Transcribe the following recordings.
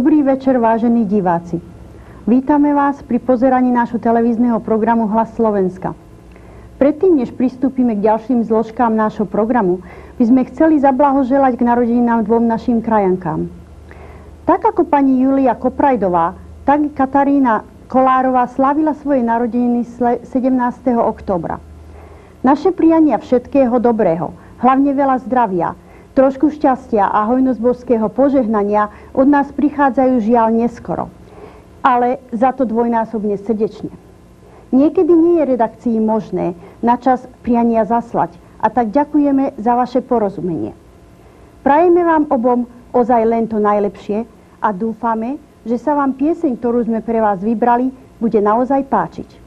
Dobrý večer, vážení diváci. Vítame vás pri pozeraní nášho televízneho programu Hlas Slovenska. Predtým, než pristúpime k ďalším zložkám nášho programu, by sme chceli zablahoželať k narodeninám dvom našim krajankám. Tak ako pani Julia Koprajdová, tak i Katarína Kolárová slávila svoje narodeniny 17. októbra. Naše priania všetkého dobrého, hlavne veľa zdravia, trošku šťastia a hojnosť božského požehnania od nás prichádzajú žiaľ neskoro, ale za to dvojnásobne srdečne. Niekedy nie je redakcii možné na čas priania zaslať, a tak ďakujeme za vaše porozumenie. Prajeme vám obom ozaj len to najlepšie a dúfame, že sa vám pieseň, ktorú sme pre vás vybrali, bude naozaj páčiť.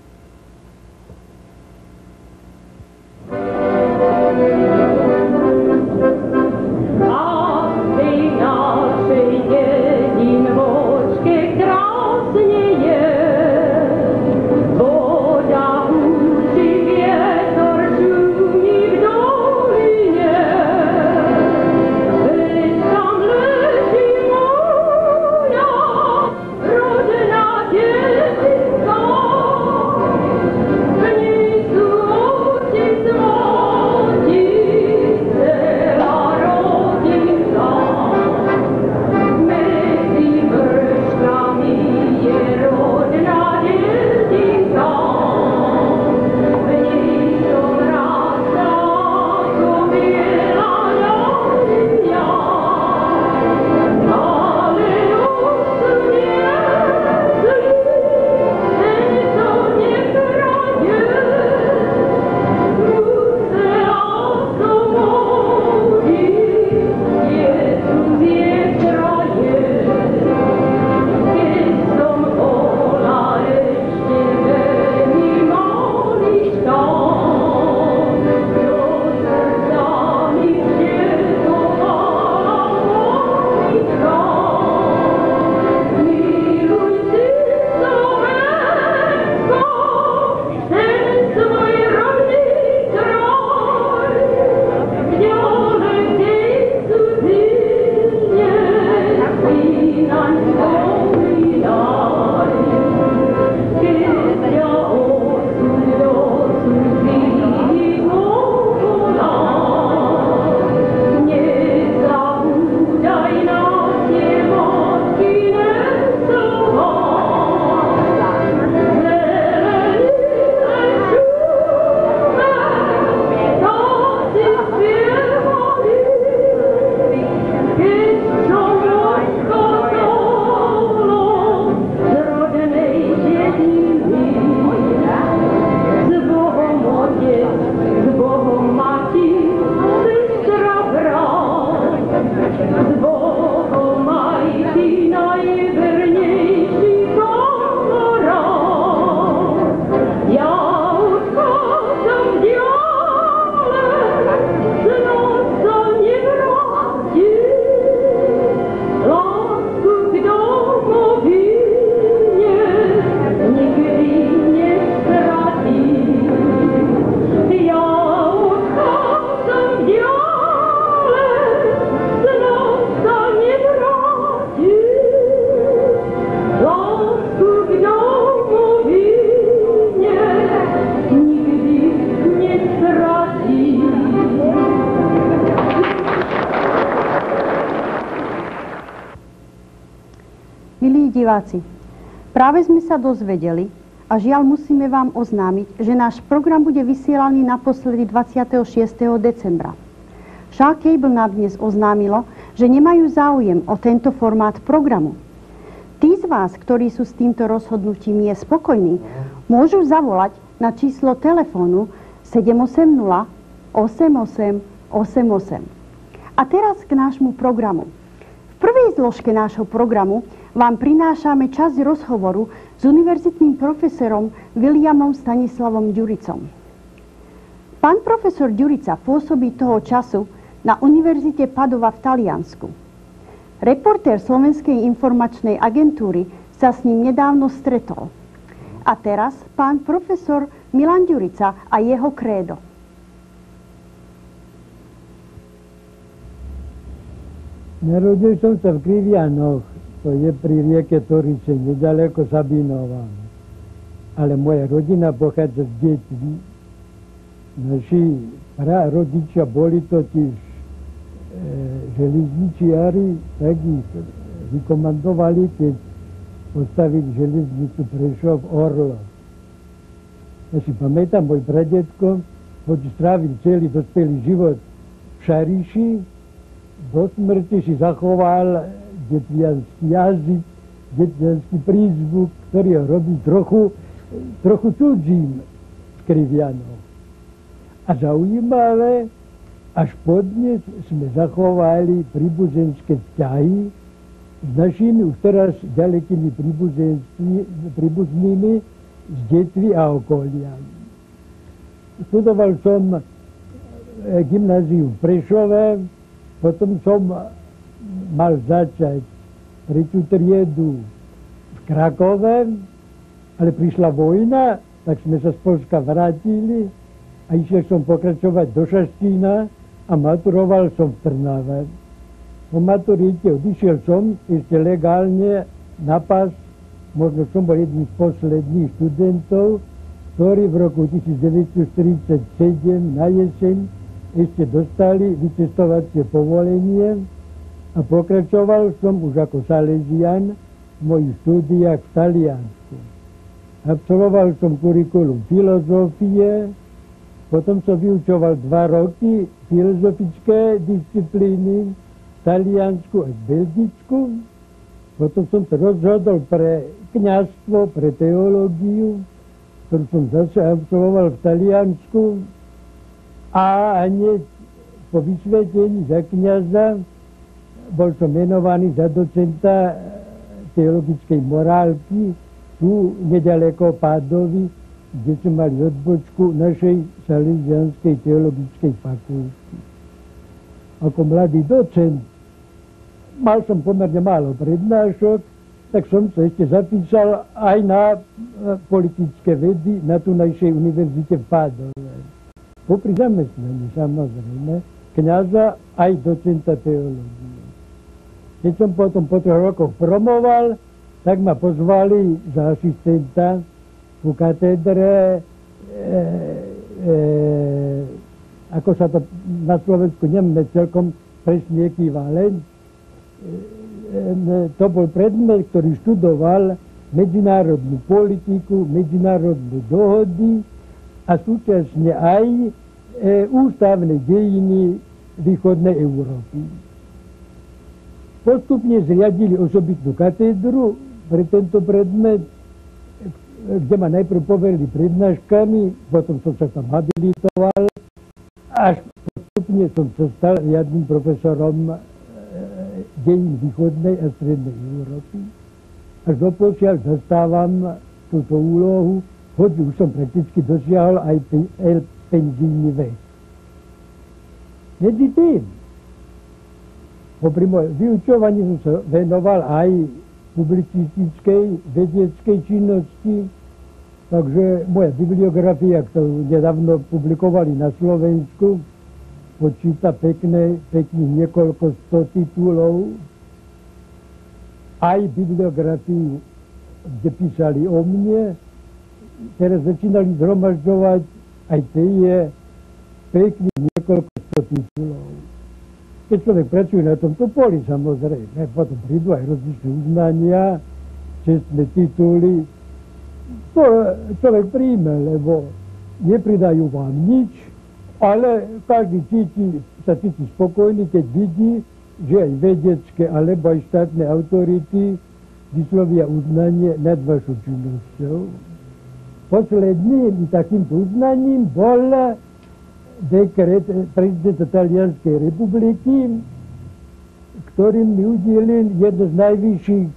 Diváci, práve sme sa dozvedeli a žiaľ musíme vám oznámiť, že náš program bude vysielaný naposledy 26. decembra. Shaw Cable nám dnes oznámilo, že nemajú záujem o tento formát programu. Tí z vás, ktorí sú s týmto rozhodnutím nespokojní, môžu zavolať na číslo telefónu 780 8888. A teraz k nášmu programu. V prvej zložke nášho programu vám prinášame časť rozhovoru s univerzitným profesorom Williamom Stanislavom Ďuricom. Pán profesor Ďurica pôsobí toho času na Univerzite Padova v Taliansku. Reportér Slovenskej informačnej agentúry sa s ním nedávno stretol. A teraz pán profesor Milan Ďurica a jeho krédo. Narodil som sa v Krivianoch, to je pri rieke Torice, nedaleko Sabinova. Ale moja rodina pochádza z Detví. Naši prarodičia boli totiž železničiari, tak ich vykomandovali, keď postavili železnicu Prešov-Orlov. Ja si pamätám, môj pradedko, hoď strávil celý dospelý život v Šariši, do smrti si zachoval detviansky jazyk, detviansky prízvuk, ktorý ho robí trochu cudzím z Krivianov. A zaujímavé, až podnes sme zachovali príbuzenské vzťahy s našimi už teraz ďalekými príbuznými z Detvy a okolia. Studoval som gymnázium v Prešove, potom som mal začať tretiu triedu v Krakove, ale prišla vojna, tak sme sa z Poľska vrátili a išiel som pokračovať do Šaštína a maturoval som v Trnave. Po maturite odišiel som ešte legálne na pás, možno som bol jedným z posledných študentov, ktorí v roku 1947 na jeseň ešte dostali vycestovacie povolenie a pokračoval som už ako Salesian v mojich štúdiách v Taliansku. Absolvoval som kurikulum filozofie, potom som vyučoval 2 roky filozofické disciplíny v Taliansku a v Belgicku. Potom som sa rozhodol pre kňazstvo, pre teológiu, ktorú som zase absolvoval v Taliansku. A hneď po vysvetení za kňaza bol som menovaný za docenta teologickej morálky tu nedaleko Pádovy, kde sme mali odbočku našej Salesianskej teologickej fakulty. Ako mladý docent mal som pomerne málo prednášok, tak som sa ešte zapísal aj na politické vedy na tunajšej univerzite v Pádove. Popri zamestnaní, samozrejme, kňaza aj docenta teológie. Keď som potom po 3 rokoch promoval, tak ma pozvali za asistenta v katedre, ako sa to na Slovensku nemáme celkom presný ekvivalent. To bol predmet, ktorý študoval medzinárodnú politiku, medzinárodné dohody a súčasne aj ústavné dejiny východnej Európy. Postupne zriadili osobitnú katedru pre tento predmet, kde ma najprv poverili prednáškami, potom som sa tam habilitoval, až postupne som sa stal riadnym profesorom dejín východnej a strednej Európy. Až doposiaľ zastávam túto úlohu, hoď už som prakticky dosiahol aj penzijný vek. Medzi tým, popri mojom vyučovaní som sa venoval aj publicistickej, vedeckej činnosti, takže moja bibliografia, ktorú nedávno publikovali na Slovensku, počíta pekných niekoľko 100 titulov. Aj bibliografiu, kde písali o mne, teraz začínali zhromažďovať, aj tie je pekných niekoľko 100 titulov. Keď človek pracuje na tomto poli, samozrejme, potom prídu aj rozličné uznania, čestné tituly. To človek príjme, lebo nepridajú vám nič, ale každý cíti sa cíti spokojný, keď vidí, že aj vedecké alebo aj štátne autority vyslovia uznanie nad vašou činnosťou. Posledným takýmto uznaním bol dekret prezidenta Talianskej republiky, ktorým mi udelil jedno z najvyšších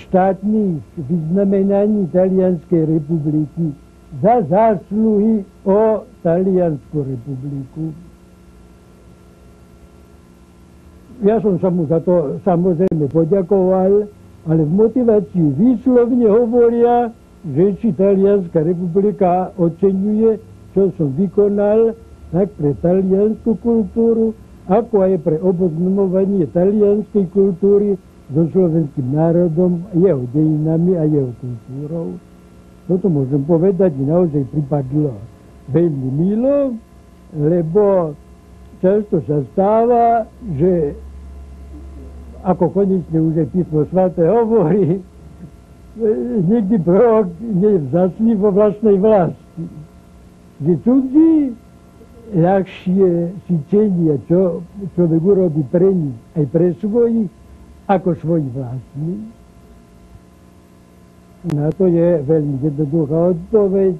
štátnych vyznamenaní Talianskej republiky za zásluhy o Taliansku republiku. Ja som sa mu za to samozrejme poďakoval, ale v motivácii výslovne hovoria, že či Talianská republika oceňuje, čo som vykonal, tak pre taliansku kultúru, ako aj pre oboznamovanie talianskej kultúry so slovenským národom, jeho dejinami a jeho kultúrou. Toto môžem povedať, mi naozaj pripadlo veľmi milo, lebo často sa stáva, že ako konečne už aj písmo sväté hovorí, nikdy prorok nie je vzácný vo vlastnej vlasti. Že cudzí ľahšie si cenia, čo človek urobí pre nich, aj pre svojich, ako svojich vlastných. Na to je veľmi jednoduchá odpoveď.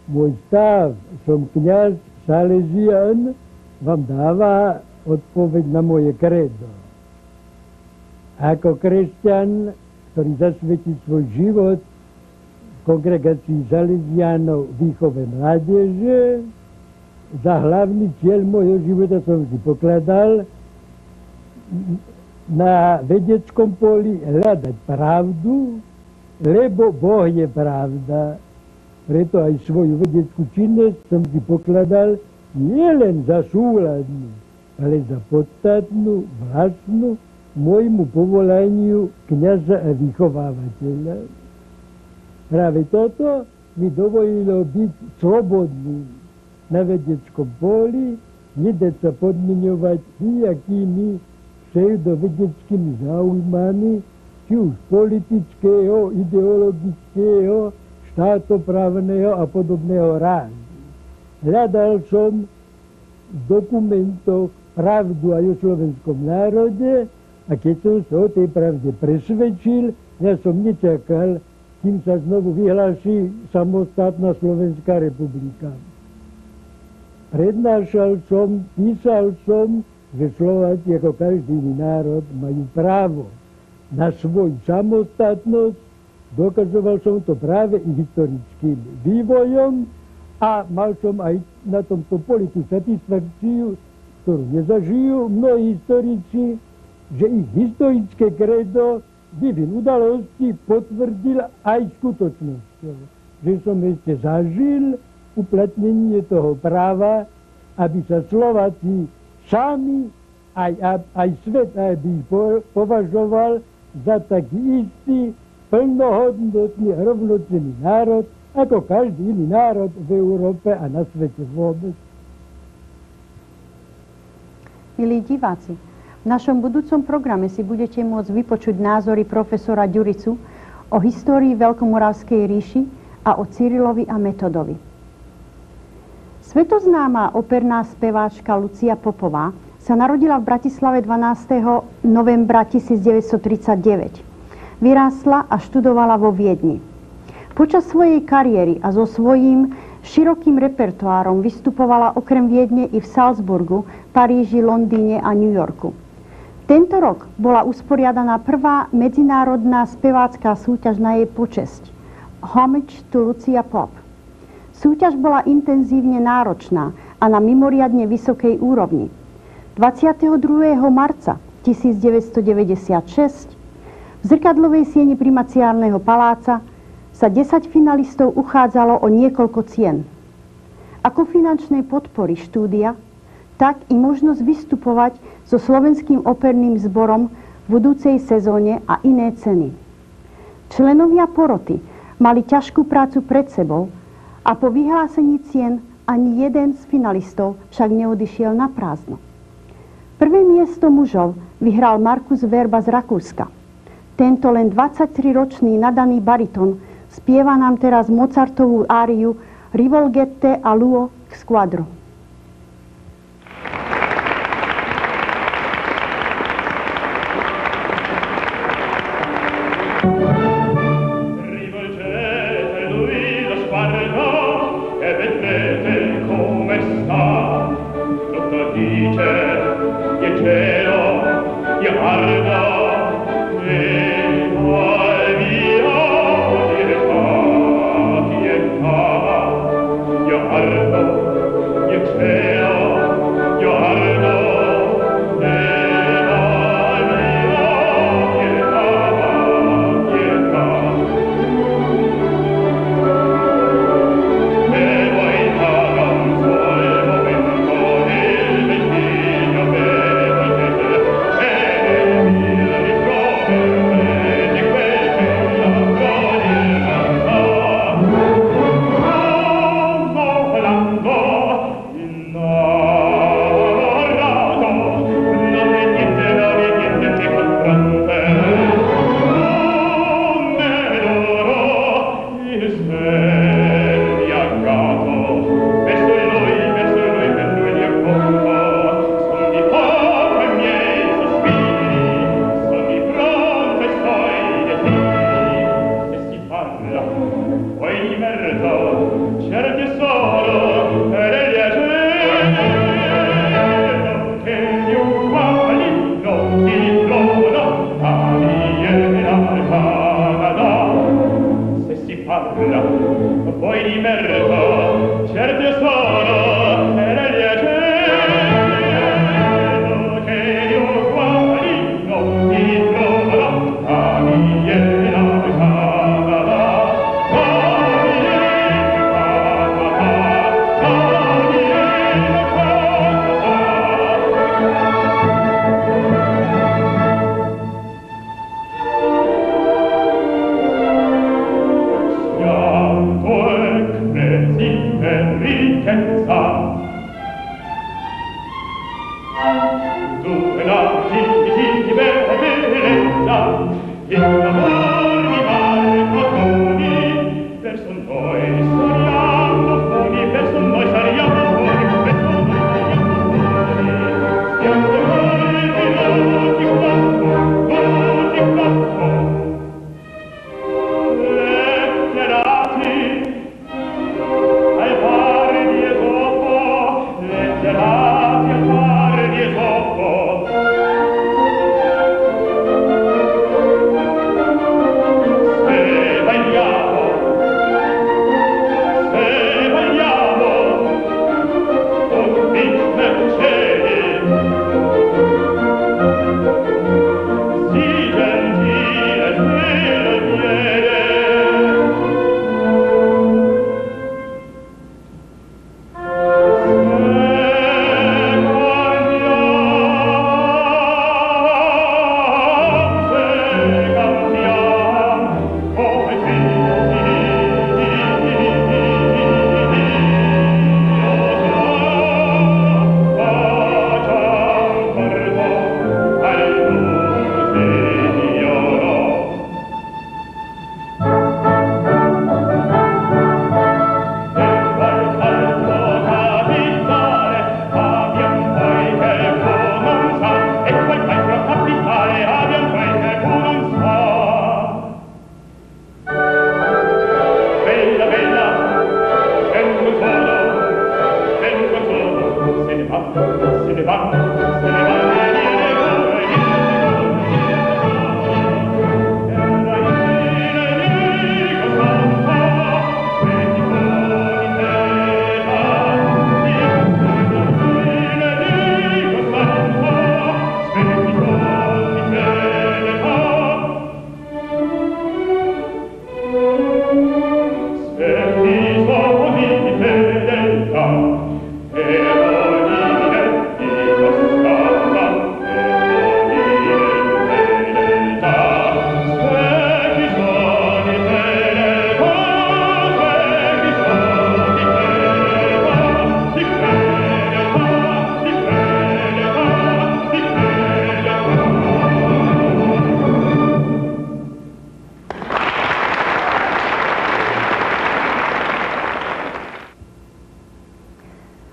Môj stav, som kňaz Salesian, vám dáva odpoveď na moje kredo. Ako kresťan, ktorý zasvetí svoj život v kongregácii Salesiánov výchove mládeže, za hlavný cieľ môjho života som vždy pokladal na vedeckom poli hľadať pravdu, lebo Boh je pravda. Preto aj svoju vedeckú činnosť som vždy pokladal nielen za súladnú, ale za podstatnú, vlastnú môjmu povolaniu kňaza a vychovávateľa. Práve toto mi dovolilo byť slobodným na vedeckom poli, nedať sa podmiňovať nejakými pseudovedeckými záujmami, či už politického, ideologického, štátoprávneho a podobného rázu. Hľadal som v dokumentoch pravdu aj o slovenskom národe a keď som sa o tej pravde presvedčil, ja som nečakal, kým sa znovu vyhlási samostatná Slovenská republika. Prednášal som, písal som, že Slováci ako každý iný národ majú právo na svoju samostatnosť. Dokazoval som to práve i historickým vývojom a mal som aj na tomto poli tú satisfakciu, ktorú nezažijú mnohí historici, že ich historické kredo vývin udalosti potvrdil aj skutočnosťou. Že som ešte zažil uplatnenie toho práva, aby sa Slováci sami, aj svet, aby ich považoval za taký istý, plnohodnotný a rovnocenný národ, ako každý iný národ v Európe a na svete vôbec. Milí diváci, v našom budúcom programe si budete môcť vypočuť názory profesora Ďuricu o histórii Veľkomoravskej ríši a o Cyrilovi a Metodovi. Svetoznáma operná speváčka Lucia Popová sa narodila v Bratislave 12. novembra 1939. Vyrástla a študovala vo Viedni. Počas svojej kariéry a so svojím širokým repertoárom vystupovala okrem Viedne i v Salzburgu, Paríži, Londýne a New Yorku. Tento rok bola usporiadaná prvá medzinárodná spevácká súťaž na jej počesť Homage to Lucia Pop. Súťaž bola intenzívne náročná a na mimoriadne vysokej úrovni. 22. marca 1996 v zrkadlovej sieni primaciálneho paláca sa 10 finalistov uchádzalo o niekoľko cien. Ako finančnej podpory štúdia, tak i možnosť vystupovať so slovenským operným zborom v budúcej sezóne a iné ceny. Členovia poroty mali ťažkú prácu pred sebou a po vyhlásení cien ani jeden z finalistov však neodišiel na prázdno. Prvé miesto mužov vyhral Markus Verba z Rakúska. Tento len 23-ročný nadaný bariton spieva nám teraz Mozartovú áriu Rivolgette a Luo Squadro.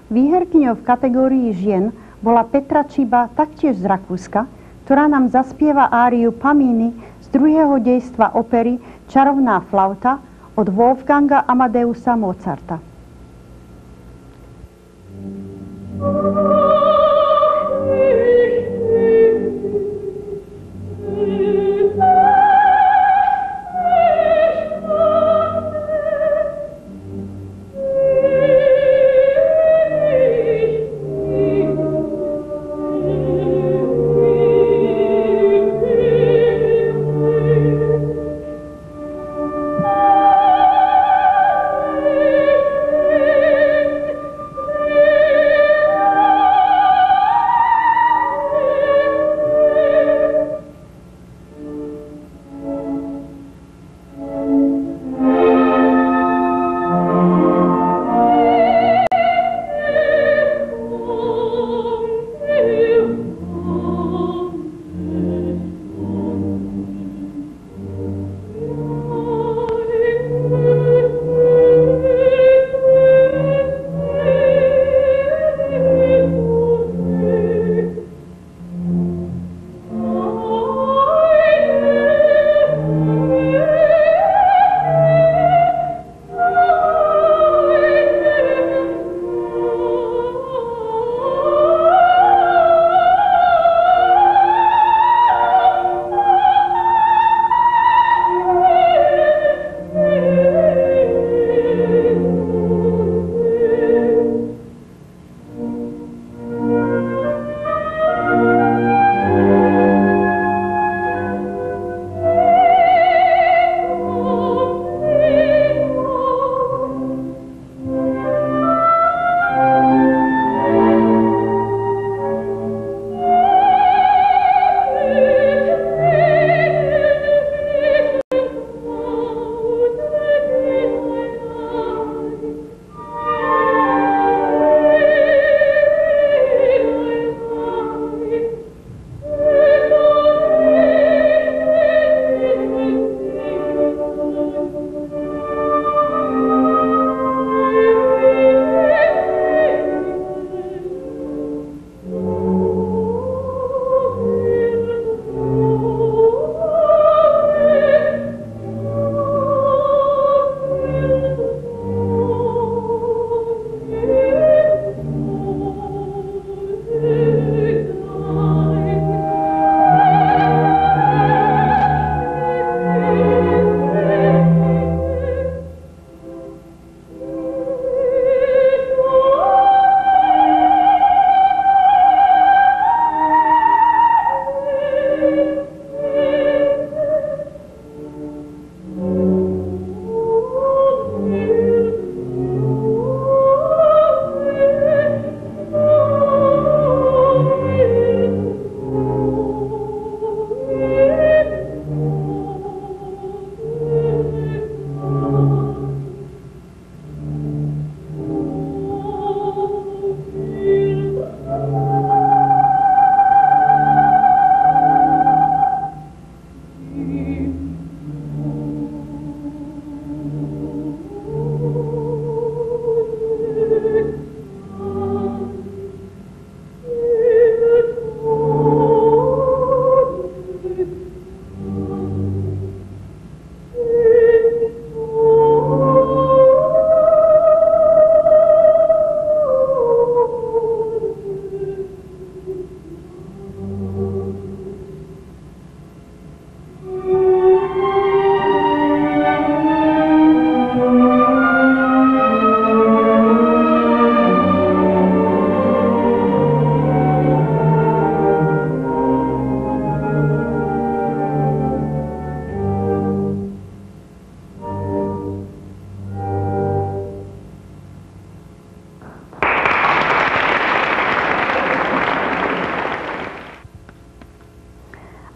Výherkyňou v kategórii žien bola Petra Čiba, taktiež z Rakúska, ktorá nám zaspieva áriu Pamíny z druhého dejstva opery Čarovná flauta od Wolfganga Amadeusa Mozarta.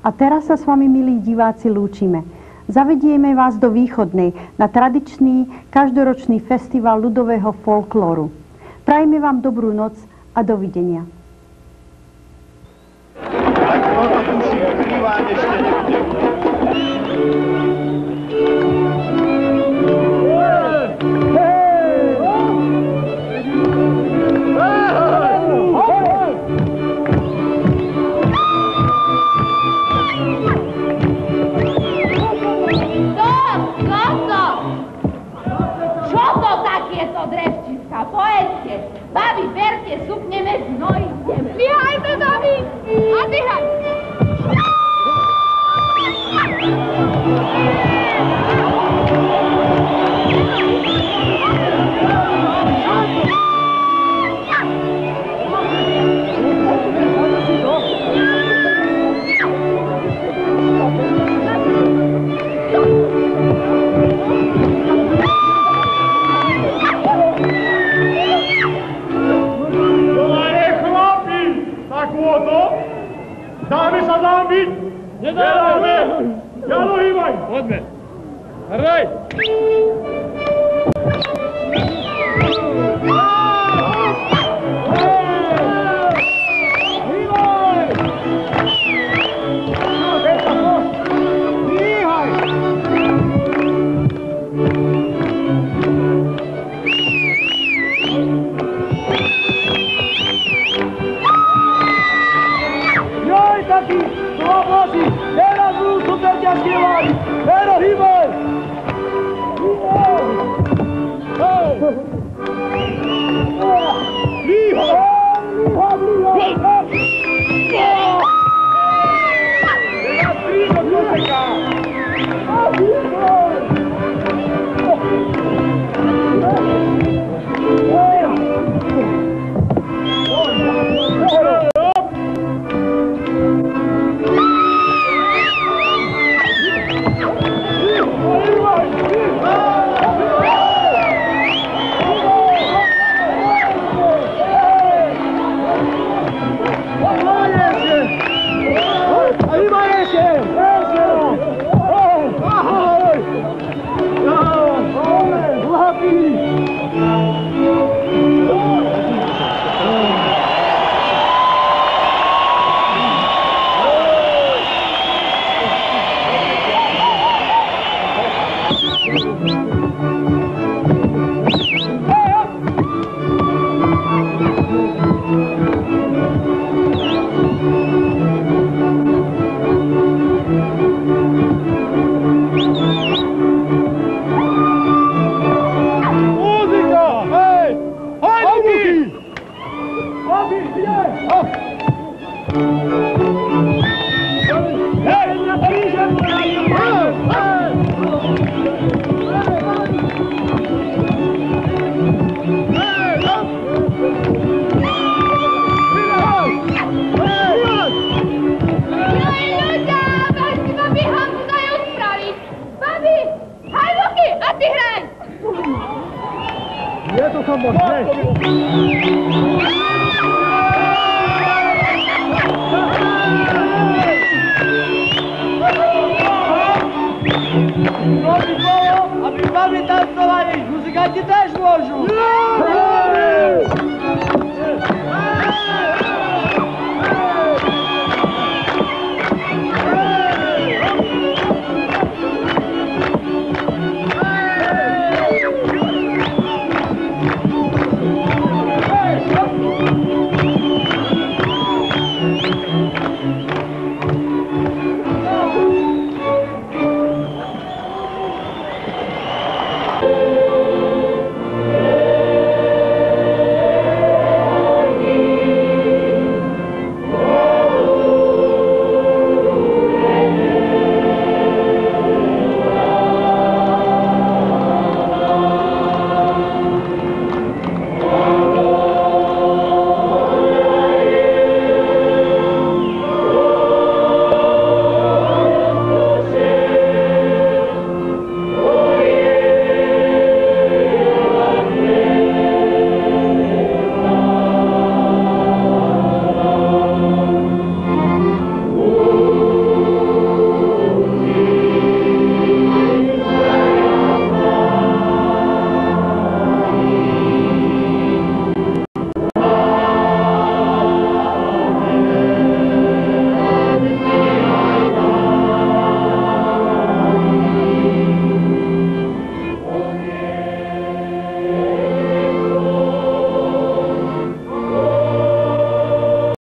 A teraz sa s vami, milí diváci, lúčime. Zavedieme vás do Východnej na tradičný každoročný festival ľudového folklóru. Prajme vám dobrú noc a dovidenia. Nebojte, babi, berte, sukneme, znoj, ideme. Vyhajme, babi, a vyhraj. Dáme sa zámbiť? Nedáme! Jano, hýbaj! Poďme! Hraj! Teraz budú superťažké váhy! Pero, hýbaj! Aby babi tancovali, muzikanti tiež môžu.